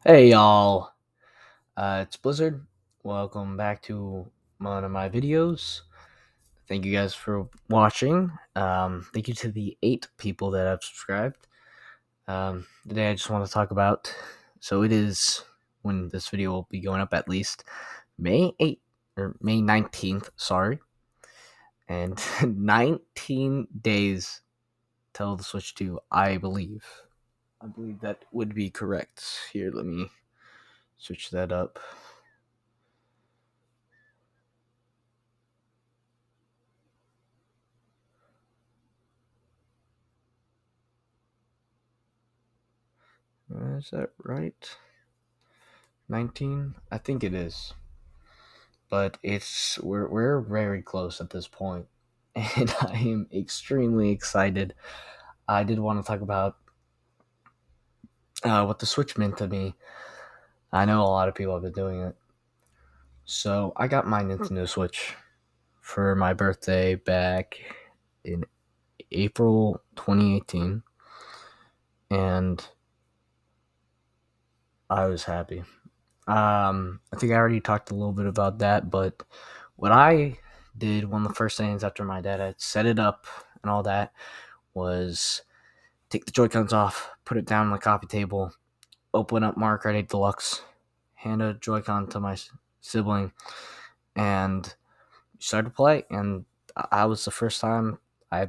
Hey y'all, it's Blizzard. Welcome back to one of my videos. Thank you guys for watching. Thank you to the 8 people that have subscribed. Today I just want to talk about. So it is when this video will be going up at least May 8th or May 19th. Sorry, and 19 days till the Switch 2. I believe. I believe that would be correct. Here, let me switch that up. Is that right? 19? I think it is. But we're very close at this point, and I am extremely excited. I did want to talk about what the Switch meant to me. I know a lot of people have been doing it. So I got my Nintendo Switch for my birthday back in April 2018, and I was happy. I think I already talked a little bit about that, but what I did one of the first things after my dad had set it up and all that was take the Joy Cons off, put it down on the coffee table, open up Mario Kart 8 Deluxe, hand a Joy Con to my sibling, and started to play. And I was the first time I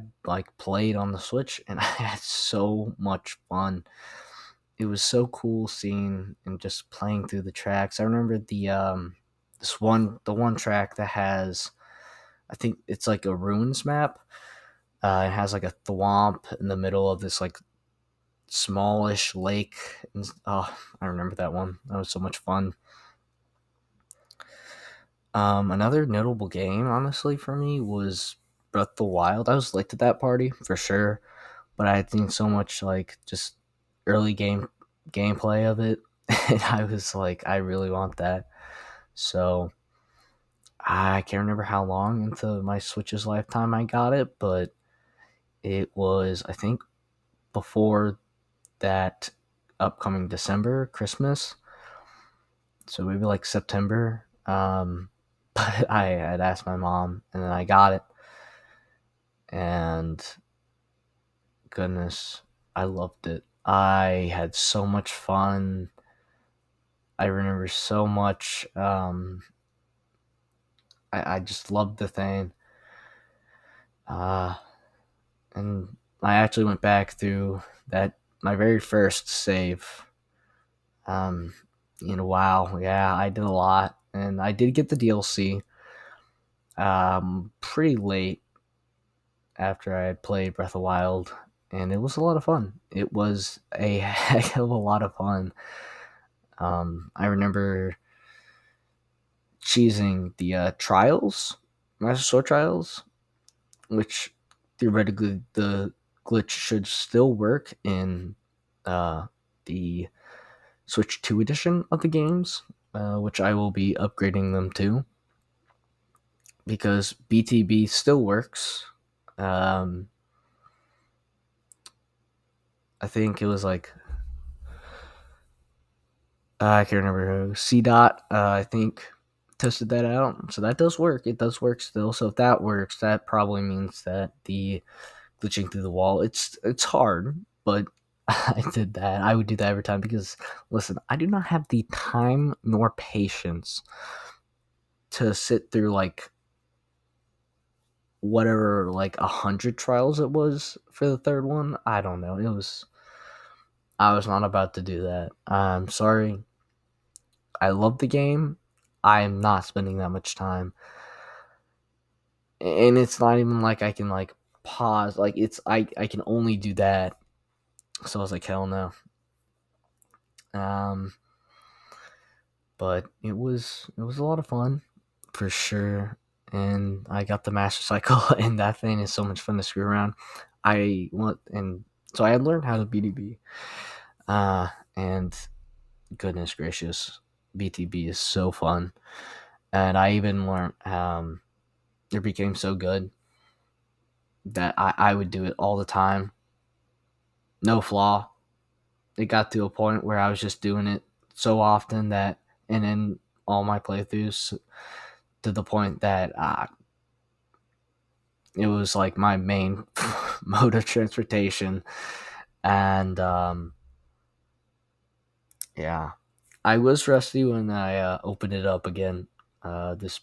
played on the Switch, and I had so much fun. It was so cool seeing and just playing through the tracks. I remember the one track that has, I think it's like a ruins map. It has like a thwomp in the middle of this like smallish lake. And, oh, I remember that one. That was so much fun. Another notable game, honestly, for me was Breath of the Wild. I was late to that party for sure, but I had seen so much like just early gameplay of it, and I was like, I really want that. So I can't remember how long into my Switch's lifetime I got it, but it was, I think, before that upcoming December, Christmas. So maybe like September. But I had asked my mom, and then I got it. And goodness, I loved it. I had so much fun. I remember so much. I just loved the thing. Uh, and I actually went back through that my very first save. Um, in a while, yeah, I did a lot, and I did get the DLC. Pretty late after I had played Breath of the Wild, and it was a lot of fun. It was a heck of a lot of fun. I remember cheesing the trials, Master Sword trials, which theoretically the glitch should still work in the Switch 2 edition of the games, which I will be upgrading them to because BTB still works. Um, I think it was like I can't remember who. C dot, I think, tested that out. So that does work. It does work still. So if that works, that probably means that the glitching through the wall, it's hard, but I did that. I would do that every time because listen, I do not have the time nor patience to sit through like whatever like 100 trials it was for the third one. I don't know. It was I was not about to do that. I'm sorry. I love the game. I am not spending that much time. And it's not even like I can like pause. Like I can only do that. So I was like, hell no. Um but it was a lot of fun for sure. And I got the master cycle and that thing is so much fun to screw around. I want and so I had learned how to BDB. And goodness gracious, BTB is so fun. And I even learned it became so good that I would do it all the time. No flaw. It got to a point where I was just doing it so often that, and in all my playthroughs, to the point that it was like my main mode of transportation. And yeah, I was rusty when I opened it up again. This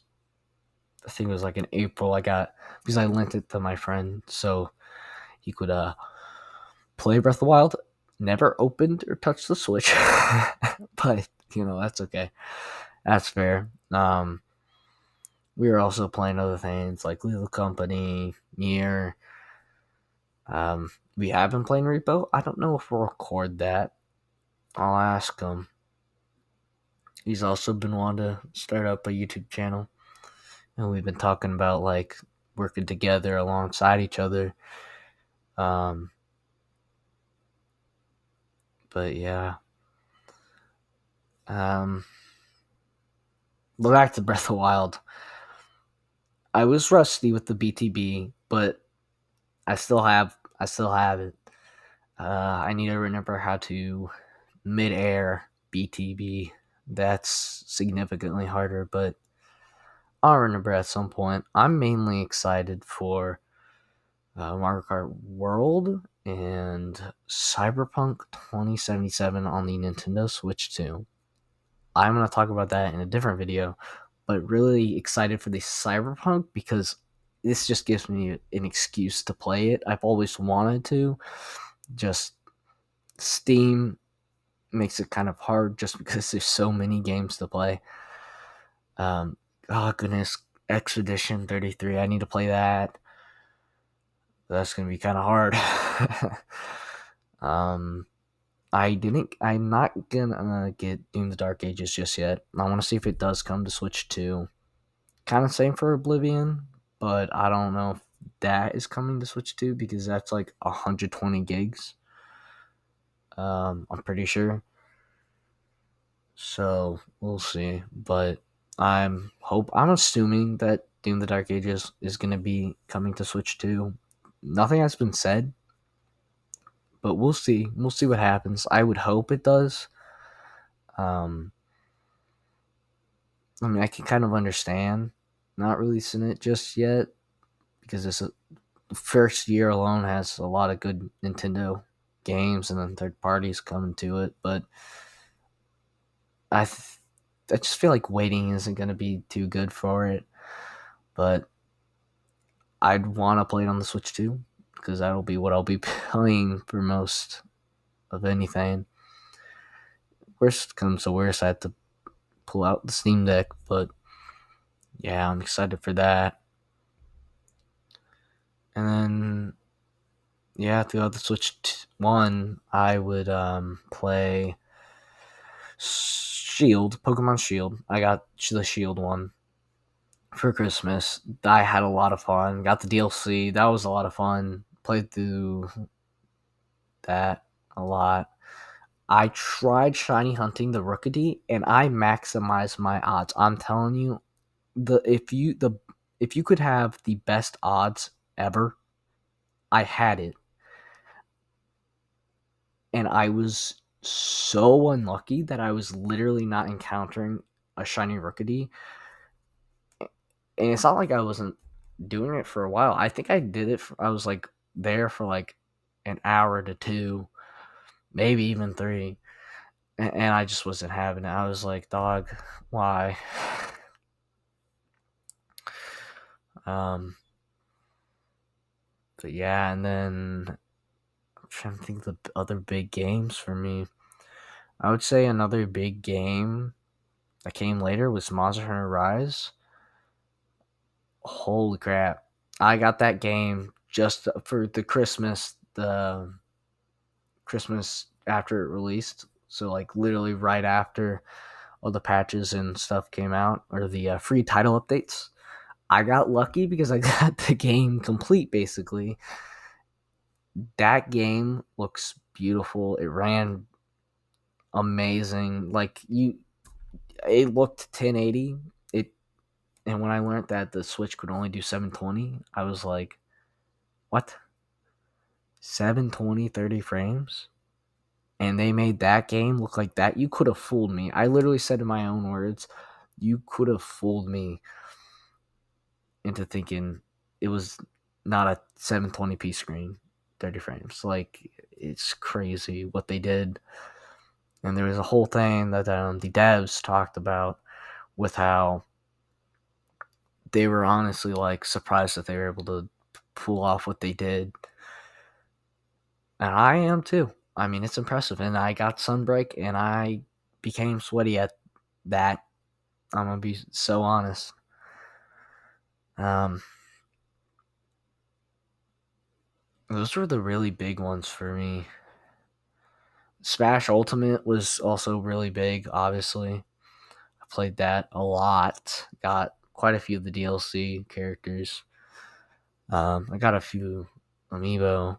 I think it was like in April. I got because I lent it to my friend so he could play Breath of the Wild. Never opened or touched the Switch, but that's okay. That's fair. We were also playing other things like Little Company, Nier. We have been playing Repo. I don't know if we'll record that. I'll ask him. He's also been wanting to start up a YouTube channel, and we've been talking about like working together alongside each other. Um, but yeah. But back to Breath of the Wild. I was rusty with the BTB, but I still have it. I need to remember how to mid-air BTB. That's significantly harder, but I'll remember at some point. I'm mainly excited for Mario Kart World and Cyberpunk 2077 on the Nintendo Switch 2. I'm going to talk about that in a different video, but really excited for the Cyberpunk because this just gives me an excuse to play it. I've always wanted to. Just Steam makes it kind of hard just because there's so many games to play. Um, oh goodness, Expedition 33. I need to play that. That's gonna be kind of hard. um, I'm not gonna get Doom the Dark Ages just yet. I want to see if it does come to Switch 2. Kind of same for Oblivion, but I don't know if that is coming to Switch 2 because that's like 120 gigs. I'm pretty sure. So we'll see. But I'm assuming that Doom the Dark Ages is gonna be coming to Switch 2. Nothing has been said, but we'll see. We'll see what happens. I would hope it does. Um I mean I can kind of understand not releasing it just yet because this first year alone has a lot of good Nintendo games and then third parties coming to it, but I th- I just feel like waiting isn't going to be too good for it. But I'd want to play it on the Switch too because that'll be what I'll be playing for most of anything. Worst comes to worst, I have to pull out the Steam Deck, but yeah, I'm excited for that. And then yeah, throughout the Switch 1, I would play Shield, Pokemon Shield. I got the Shield one for Christmas. I had a lot of fun. Got the DLC. That was a lot of fun. Played through that a lot. I tried shiny hunting the Rookidee and I maximized my odds. I'm telling you, if you could have the best odds ever, I had it. And I was so unlucky that I was literally not encountering a shiny Rookidee. And it's not like I wasn't doing it for a while. I think I did it. I was like there for like an hour to two, maybe even three, and I just wasn't having it. I was like, dog, why? Um, but yeah, and then I'm trying to think of the other big games for me. I would say another big game that came later was Monster Hunter Rise. Holy crap! I got that game just for the Christmas after it released. So like literally right after all the patches and stuff came out, or the free title updates. I got lucky because I got the game complete basically. That game looks beautiful. It ran amazing. It looked 1080. It and when I learned that the Switch could only do 720, I was like, "What? 720 30 frames?" and they made that game look like that, you could have fooled me. I literally said in my own words, you could have fooled me into thinking it was not a 720p screen, 30 frames. Like, it's crazy what they did. And there was a whole thing that the devs talked about with how they were honestly like surprised that they were able to pull off what they did. And I am too. I mean, it's impressive. And I got sunbreak and I became sweaty at that. I'm gonna be so honest. Um, those were the really big ones for me. Smash Ultimate was also really big, obviously. I played that a lot. Got quite a few of the DLC characters. I got a few amiibo.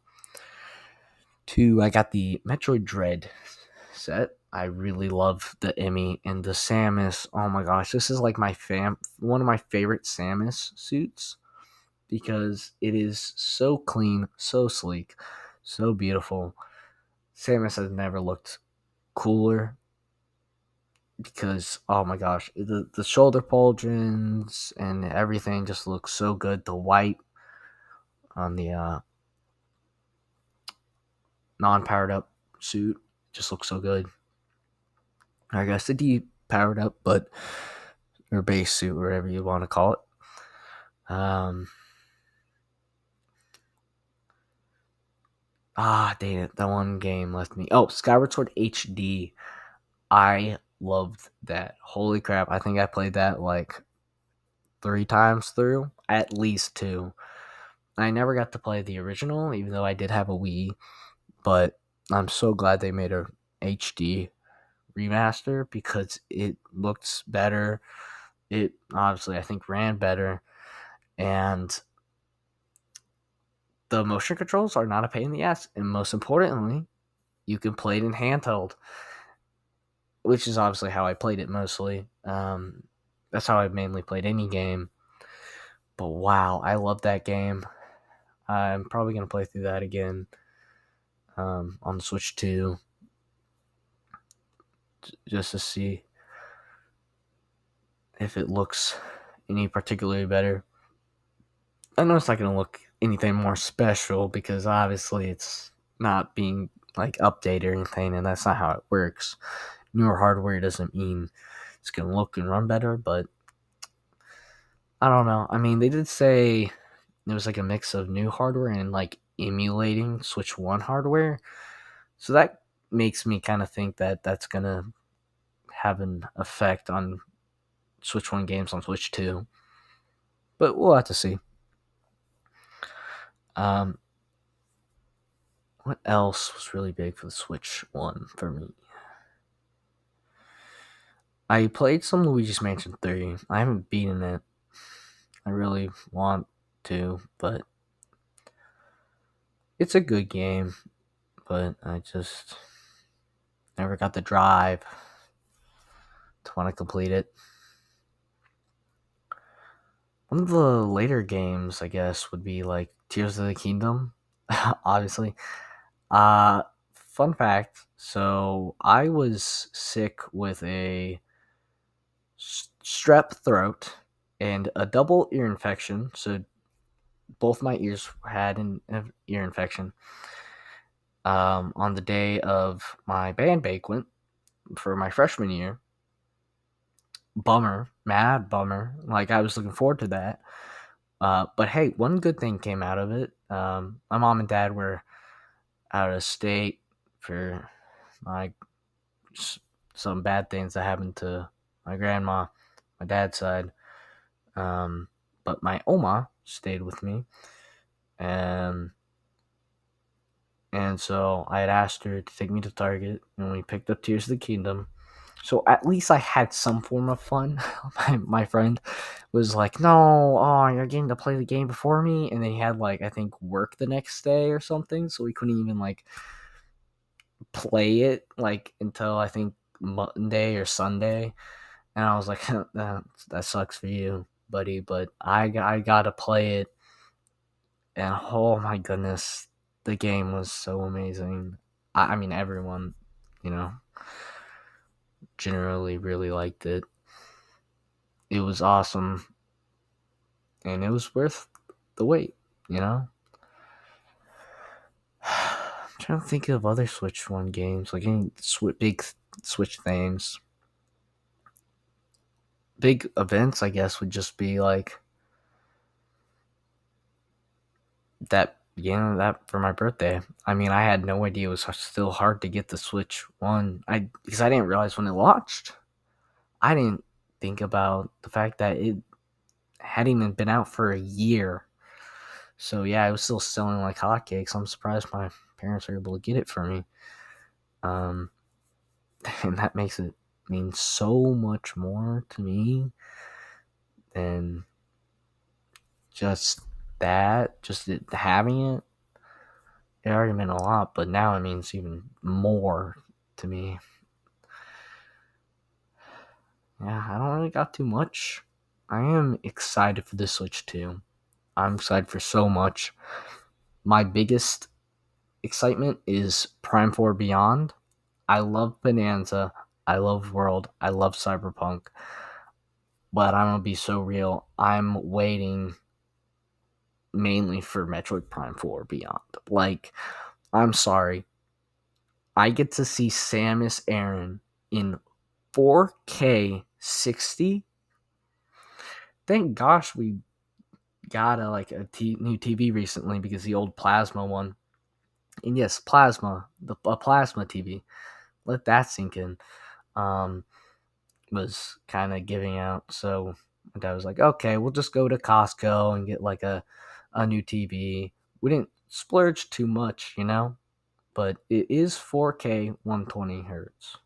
Two, I got the Metroid Dread set. I really love the Emmy and the Samus. Oh my gosh, this is like one of my favorite Samus suits because it is so clean, so sleek, so beautiful. Samus has never looked cooler because oh my gosh, the shoulder pauldrons and everything just looks so good. The white on the non-powered up suit just looks so good. I guess the D powered up, but or base suit, whatever you want to call it. Um, dang it, that one game left me. Oh, Skyward Sword HD. I loved that. Holy crap! I think I played that like 3 times through, at least two. I never got to play the original, even though I did have a Wii. But I'm so glad they made a HD remaster because it looks better. It obviously I think ran better, and the motion controls are not a pain in the ass. And most importantly, you can play it in handheld, which is obviously how I played it mostly. That's how I've mainly played any game. But wow, I love that game. I'm probably gonna play through that again on the Switch 2, just to see if it looks any particularly better. I know it's not gonna look anything more special because obviously it's not being like updated or anything, and that's not how it works. Newer hardware doesn't mean it's gonna look and run better, but I don't know. I mean, they did say it was like a mix of new hardware and like emulating Switch 1 hardware. So that makes me kind of think that that's going to have an effect on Switch 1 games on Switch 2. But we'll have to see. Um, what else was really big for the Switch 1 for me? I played some Luigi's Mansion 3. I haven't beaten it. I really want to, but it's a good game. But I just never got the drive to want to complete it. One of the later games, I guess, would be like Tears of the Kingdom, obviously. Uh, Fun fact. So I was sick with a strep throat and a double ear infection. So both my ears had an ear infection. On the day of my band banquet for my freshman year, bummer, mad bummer. Like I was looking forward to that. But hey, one good thing came out of it. My mom and dad were out of state for my some bad things that happened to my grandma, my dad's side. But my oma stayed with me, and so I had asked her to take me to Target, and we picked up Tears of the Kingdom. So at least I had some form of fun. My friend was like, "No, oh, you're getting to play the game before me," and then he had like I think work the next day or something, so we couldn't even like play it like until I think Monday or Sunday. And I was like, that sucks for you, buddy. But I got to play it, and oh my goodness, the game was so amazing. I mean, everyone. you know, generally really liked it. It was awesome, and it was worth the wait, you know? I'm trying to think of other Switch One games, like any big Switch things. Big events, I guess, would just be like that, that for my birthday. I mean, I had no idea it was still hard to get the Switch One. Because I didn't realize when it launched. I didn't think about the fact that it hadn't even been out for a year. So yeah, it was still selling like hotcakes. I'm surprised my parents were able to get it for me. Um, and that makes it mean so much more to me than just that. Just having it, it already meant a lot, but now it means even more to me. Yeah, I don't really got too much. I am excited for the Switch 2. I'm excited for so much. My biggest excitement is Prime 4 Beyond. I love Bonanza. I love World. I love Cyberpunk. But I'm going to be so real. I'm waiting mainly for Metroid Prime 4 Beyond. Like, I'm sorry. I get to see Samus Aran in 4K 60. Thank gosh we got new TV recently, because the old plasma one. And yes, a plasma TV. Let that sink in. Um, was kind of giving out. So my dad was like, okay, we'll just go to Costco and get like a new TV. We didn't splurge too much, but it is 4K 120 hertz.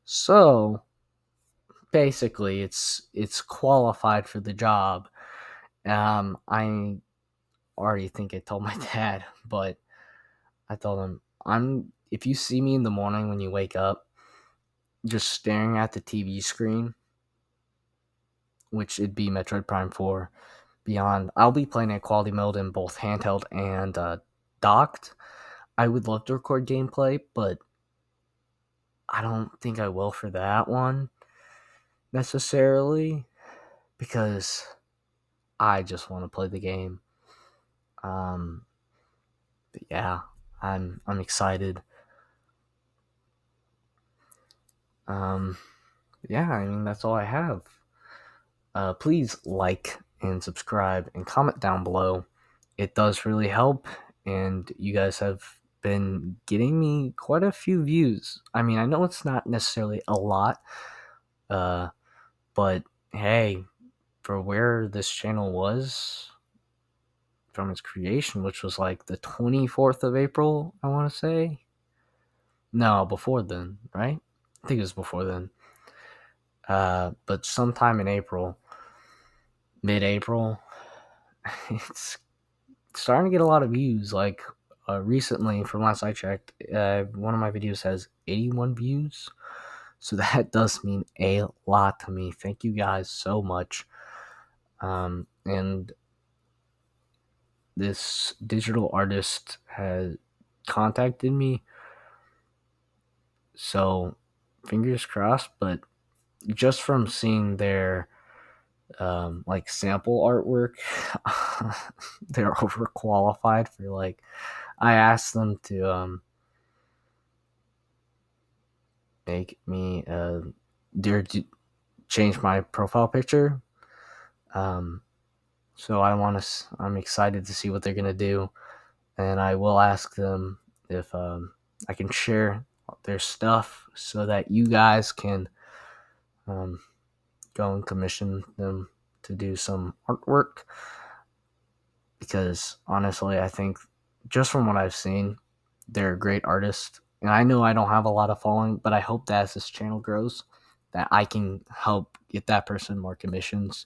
So basically it's qualified for the job. I already think I told my dad, but I told him, if you see me in the morning when you wake up just staring at the TV screen, which it'd be Metroid Prime 4 Beyond, I'll be playing at quality mode in both handheld and docked. I would love to record gameplay, but I don't think I will for that one necessarily, because I just want to play the game. Um, but yeah, I'm excited. Um, yeah, I mean that's all I have. Please like and subscribe and comment down below. It does really help, and you guys have been getting me quite a few views. I mean, I know it's not necessarily a lot, uh, but hey, for where this channel was from its creation, which was like the 24th of April, I want to say. No, before then, right? I think it was before then. But sometime in April, mid-April, it's starting to get a lot of views. Like recently, from last I checked, one of my videos has 81 views. So that does mean a lot to me. Thank you guys so much. And this digital artist has contacted me. So fingers crossed. But just from seeing their like sample artwork, they're overqualified for like. I asked them to make me change my profile picture. Um, so I'm excited to see what they're gonna do, and I will ask them if I can share their stuff so that you guys can um, go and commission them to do some artwork. Because honestly, I think just from what I've seen, they're a great artist. And I know I don't have a lot of following, but I hope that as this channel grows, that I can help get that person more commissions.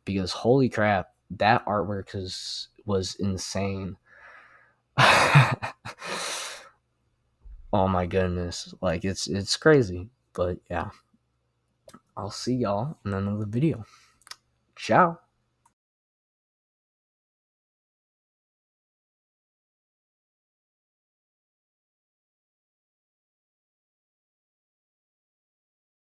Because holy crap, that artwork was insane. Oh my goodness. Like it's crazy. But yeah. I'll see y'all in another video. Ciao.